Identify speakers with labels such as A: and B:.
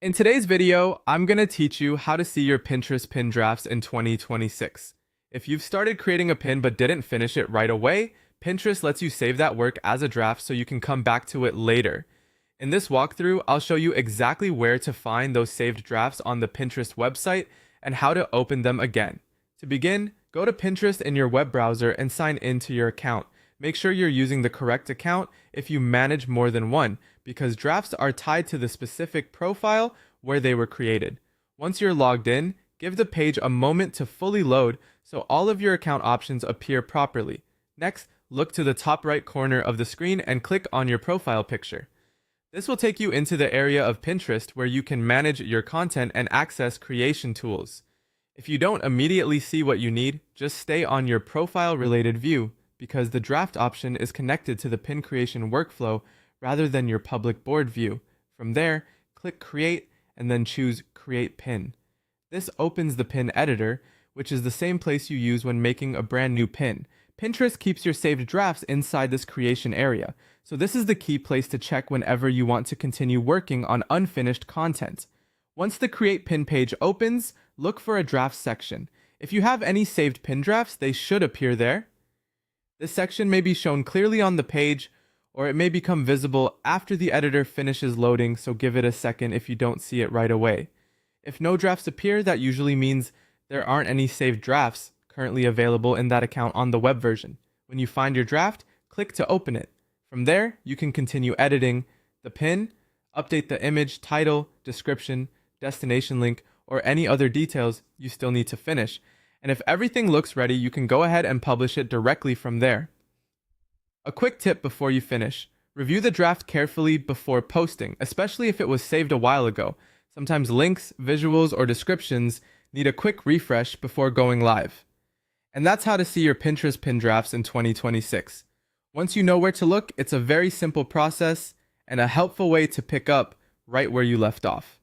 A: In today's video, I'm going to teach you how to see your Pinterest pin drafts in 2026. If you've started creating a pin but didn't finish it right away, Pinterest lets you save that work as a draft so you can come back to it later. In this walkthrough, I'll show you exactly where to find those saved drafts on the Pinterest website and how to open them again. To begin, go to Pinterest in your web browser and sign into your account. Make sure you're using the correct account if you manage more than one, because drafts are tied to the specific profile where they were created. Once you're logged in, give the page a moment to fully load so all of your account options appear properly. Next, look to the top right corner of the screen and click on your profile picture. This will take you into the area of Pinterest where you can manage your content and access creation tools. If you don't immediately see what you need, just stay on your profile-related view, because the draft option is connected to the pin creation workflow rather than your public board view. From there, click Create and then choose Create Pin. This opens the pin editor, which is the same place you use when making a brand new pin. Pinterest keeps your saved drafts inside this creation area, so this is the key place to check whenever you want to continue working on unfinished content. Once the Create Pin page opens, look for a draft section. If you have any saved pin drafts, they should appear there. This section may be shown clearly on the page, or it may become visible after the editor finishes loading, so give it a second if you don't see it right away. If no drafts appear, that usually means there aren't any saved drafts currently available in that account on the web version. When you find your draft, click to open it. From there, you can continue editing the pin, update the image, title, description, destination link, or any other details you still need to finish. And if everything looks ready, you can go ahead and publish it directly from there. A quick tip before you finish: review the draft carefully before posting, especially if it was saved a while ago. Sometimes links, visuals, or descriptions need a quick refresh before going live. And that's how to see your Pinterest pin drafts in 2026. Once you know where to look, it's a very simple process and a helpful way to pick up right where you left off.